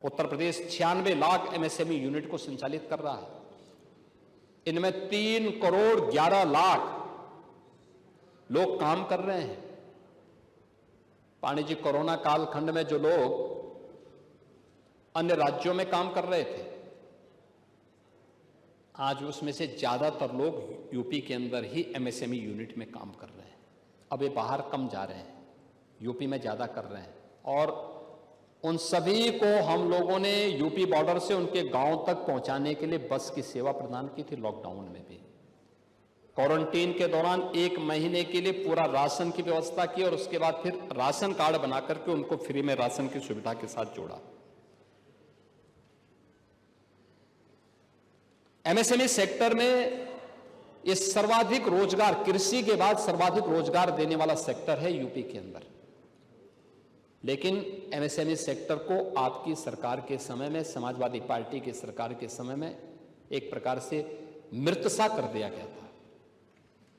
Uttar Pradesh 96 lakh MSME unit को संचालित कर रहा है। इनमें 3 करोड़ 11 लाख लोग काम कर रहे हैं। पाणी जी, कोरोना कालखंड में जो लोग अन्य राज्यों में काम कर रहे थे, आज उसमें से ज्यादातर लोग यूपी के अंदर ही एमएसएमई यूनिट में काम कर रहे हैं। अब ये बाहर कम जा रहे हैं, यूपी में ज्यादा कर रहे हैं। और उन सभी को हम लोगों ने यूपी बॉर्डर से उनके गांव तक पहुंचाने के लिए बस की सेवा प्रदान की थी। लॉकडाउन में भी क्वारंटीन के दौरान 1 महीने के लिए पूरा राशन की व्यवस्था की और उसके बाद फिर राशन कार्ड बना करके उनको फ्री में राशन की सुविधा के साथ जोड़ा। एमएसएमई सेक्टर में ये सर्वाधिक रोजगार, कृषि के बाद सर्वाधिक रोजगार देने वाला सेक्टर है यूपी के अंदर। लेकिन एमएसएमई सेक्टर को आपकी सरकार के समय में, समाजवादी पार्टी की सरकार के समय में एक प्रकार से मृतसा कर दिया गया था।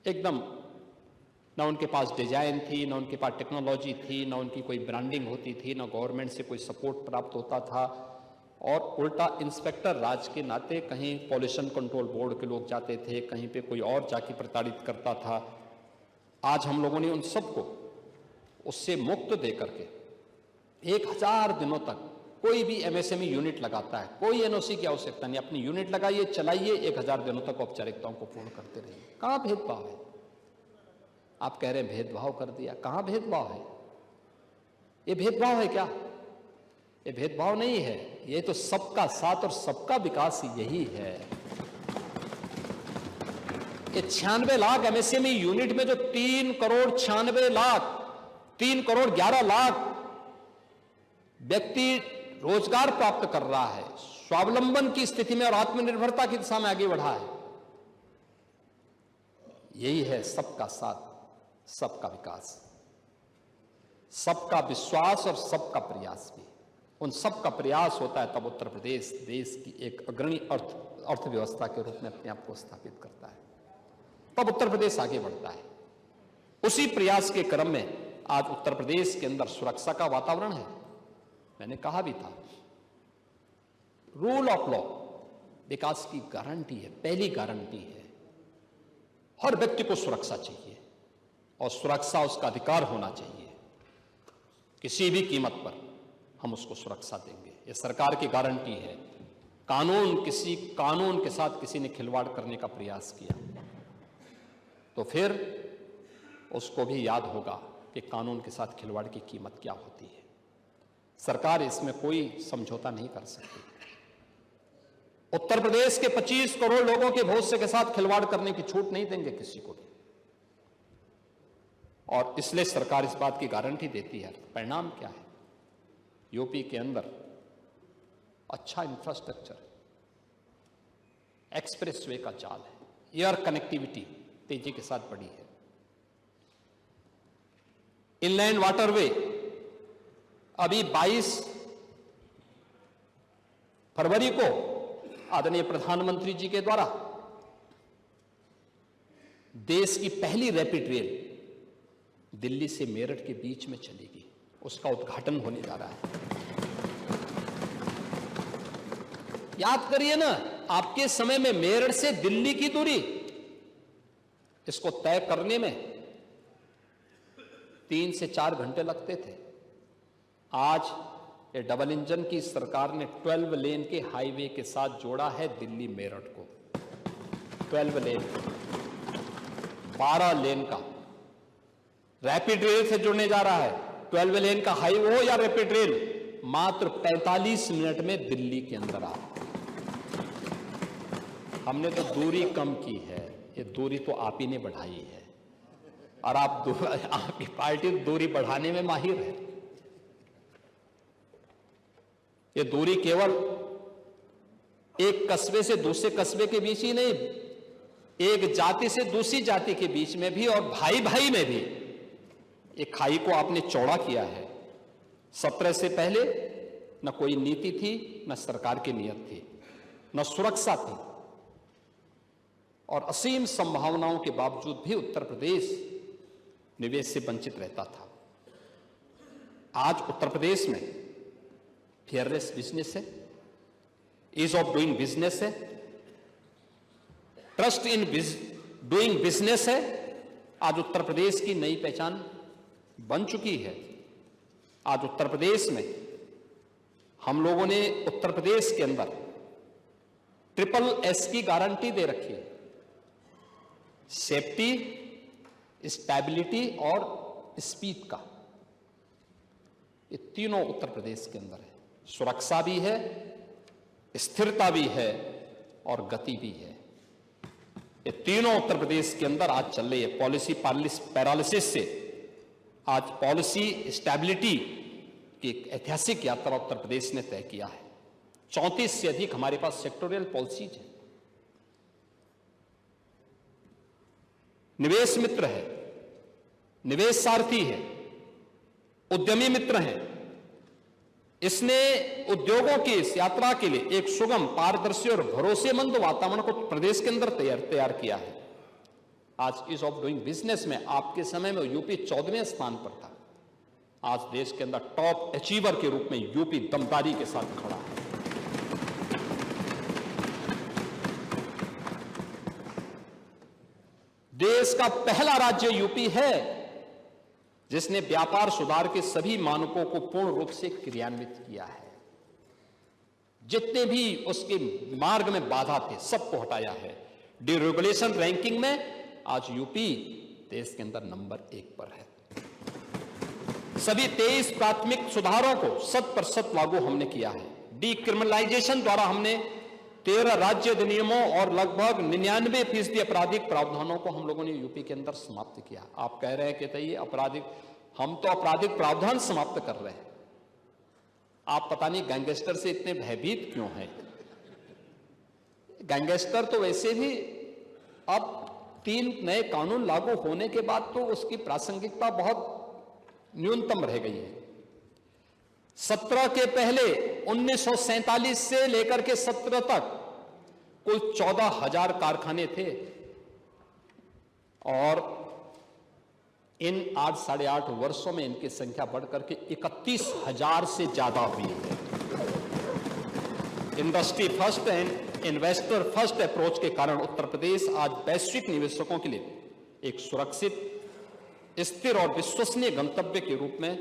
एकदम ना उनके पास डिजाइन थी, ना उनके पास टेक्नोलॉजी थी, ना उनकी कोई ब्रांडिंग होती थी, ना गवर्नमेंट से कोई सपोर्ट प्राप्त होता था। और उल्टा इंस्पेक्टर राज के नाते कहीं पॉल्यूशन कंट्रोल बोर्ड के लोग जाते थे, कहीं पे कोई और जाके प्रताड़ित करता था। आज हम लोगों ने उन सबको उससे मुक्त दे करके 1000 दिनों तक कोई भी एमएसएमई यूनिट लगाता है, कोई एनओसी की आवश्यकता नहीं, अपनी यूनिट लगाइए, चलाइए, 1000 दिनों तक औपचारिकताओं को पूर्ण करते रहिए। कहां भेदभाव है? आप कह रहे हैं भेदभाव कर दिया, कहां भेदभाव है? ये भेदभाव है क्या? ये भेदभाव नहीं है, ये तो सबका साथ और सबका विकास यही है। ये 96 लाख एमएसएमई यूनिट में जो 3 करोड़ 96 लाख 3 करोड़ 11 लाख व्यक्ति रोजगार प्राप्त कर रहा है, स्वावलंबन की स्थिति में और आत्मनिर्भरता की दिशा में आगे बढ़ा है, यही है सबका साथ, सबका विकास, सबका विश्वास और सबका प्रयास भी। उन सबका प्रयास होता है तब उत्तर प्रदेश देश की एक अग्रणी अर्थव्यवस्था के रूप में अपने आप को स्थापित करता है, तब उत्तर प्रदेश आगे बढ़ता है। उसी प्रयास के क्रम में आज उत्तर प्रदेश के अंदर सुरक्षा का वातावरण है। मैंने कहा भी था, रूल ऑफ लॉ विकास की गारंटी है, पहली गारंटी है। हर व्यक्ति को सुरक्षा चाहिए और सुरक्षा उसका अधिकार होना चाहिए। किसी भी कीमत पर हम उसको सुरक्षा देंगे, यह सरकार की गारंटी है। कानून के साथ किसी ने खिलवाड़ करने का प्रयास किया तो फिर उसको भी याद होगा कि कानून के साथ खिलवाड़ की कीमत क्या होती है। सरकार इसमें कोई समझौता नहीं कर सकती। उत्तर प्रदेश के 25 करोड़ लोगों के भविष्य के साथ खिलवाड़ करने की छूट नहीं देंगे किसी को भी, और इसलिए सरकार इस बात की गारंटी देती है। परिणाम क्या है? यूपी के अंदर अच्छा इंफ्रास्ट्रक्चर है, एक्सप्रेसवे का जाल है, एयर कनेक्टिविटी तेजी के साथ बढ़ी है, इनलैंड वाटरवे अभी 22 फरवरी को आदरणीय प्रधानमंत्री जी के द्वारा देश की पहली रैपिड रेल दिल्ली से मेरठ के बीच में चलेगी, उसका उद्घाटन होने जा रहा है। याद करिए ना, आपके समय में मेरठ से दिल्ली की दूरी, इसको तय करने में 3 से 4 घंटे लगते थे। आज ये डबल इंजन की सरकार ने 12 लेन के हाईवे के साथ जोड़ा है दिल्ली मेरठ को। 12 लेन, 12 लेन का रैपिड रेल से जुड़ने जा रहा है। 12 लेन का हाईवे हो या रैपिड रेल, मात्र 45 मिनट में दिल्ली के अंदर आ। हमने तो दूरी कम की है, ये दूरी तो आप ही ने बढ़ाई है, और आपकी पार्टी दूरी बढ़ाने में माहिर है। ये दूरी केवल एक कस्बे से दूसरे कस्बे के बीच ही नहीं, एक जाति से दूसरी जाति के बीच में भी और भाई भाई में भी एक खाई को आपने चौड़ा किया है। 17 से पहले न कोई नीति थी, न सरकार की नीयत थी, न सुरक्षा थी, और असीम संभावनाओं के बावजूद भी उत्तर प्रदेश निवेश से वंचित रहता था। आज उत्तर प्रदेश में फेयरनेस बिजनेस है, ईज ऑफ डूइंग बिजनेस है, ट्रस्ट इन डूइंग बिजनेस है। आज उत्तर प्रदेश की नई पहचान बन चुकी है। आज उत्तर प्रदेश में हम लोगों ने उत्तर प्रदेश के अंदर SSS की गारंटी दे रखी है, सेफ्टी, स्टेबिलिटी और स्पीड का। ये तीनों उत्तर प्रदेश के अंदर है। सुरक्षा भी है, स्थिरता भी है और गति भी है। ये तीनों उत्तर प्रदेश के अंदर आज चल रही है। पॉलिसी पैरालिसिस से आज पॉलिसी स्टेबिलिटी की एक ऐतिहासिक यात्रा उत्तर प्रदेश ने तय किया है। 34 से अधिक हमारे पास सेक्टोरियल पॉलिसीज है। निवेश मित्र है, निवेश सारथी है, उद्यमी मित्र हैं। इसने उद्योगों की इस यात्रा के लिए एक सुगम, पारदर्शी और भरोसेमंद वातावरण को प्रदेश के अंदर तैयार किया है। आज ईज ऑफ डूइंग बिजनेस में आपके समय में यूपी 14वें स्थान पर था। आज देश के अंदर टॉप अचीवर के रूप में यूपी दमदारी के साथ खड़ा है। देश का पहला राज्य यूपी है जिसने व्यापार सुधार के सभी मानकों को पूर्ण रूप से क्रियान्वित किया है। जितने भी उसके मार्ग में बाधा थे सबको हटाया है। डीरेगुलेशन रैंकिंग में आज यूपी देश के अंदर नंबर 1 पर है। सभी 23 प्राथमिक सुधारों को 100% लागू हमने किया है। डीक्रिमिनलाइजेशन द्वारा हमने 13 राज्य अधिनियमों और लगभग 99% आपराधिक प्रावधानों को हम लोगों ने यूपी के अंदर समाप्त किया। आप कह रहे हैं कि ये आपराधिक, हम तो आपराधिक प्रावधान समाप्त कर रहे हैं। आप पता नहीं गैंगस्टर से इतने भयभीत क्यों हैं। गैंगस्टर तो वैसे भी अब 3 नए कानून लागू होने के बाद तो उसकी प्रासंगिकता बहुत न्यूनतम रह गई है। 17 के पहले 1947 से लेकर के 17 तक कुल 14,000 कारखाने थे और इन 8 साढ़े 8 वर्षों में इनकी संख्या बढ़कर के 31,000 से ज्यादा हुई है। Industry first and investor first approach के कारण उत्तर प्रदेश आज वैश्विक निवेशकों के लिए एक सुरक्षित, स्थिर और विश्वसनीय गंतव्य के रूप में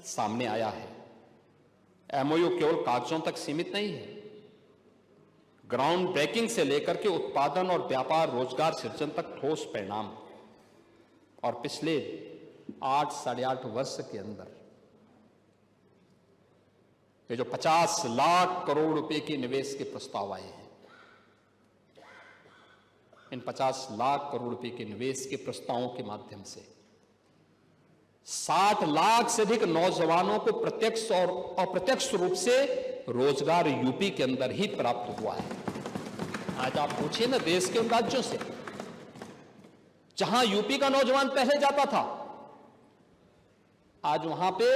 सामने आया है। एमओयू केवल कागजों तक सीमित नहीं है। ग्राउंड ब्रेकिंग से लेकर के उत्पादन और व्यापार, रोजगार सृजन तक ठोस परिणाम। और पिछले 8 साढ़े 8 वर्ष के अंदर ये जो 50 लाख करोड़ रुपए के निवेश के प्रस्ताव आए हैं, इन 50 लाख करोड़ रुपए के निवेश के प्रस्तावों के माध्यम से 60 लाख से अधिक नौजवानों को प्रत्यक्ष और अप्रत्यक्ष रूप से रोजगार यूपी के अंदर ही प्राप्त हुआ है। आज आप पूछिए ना देश के उन राज्यों से जहां यूपी का नौजवान पहले जाता था, आज वहां पे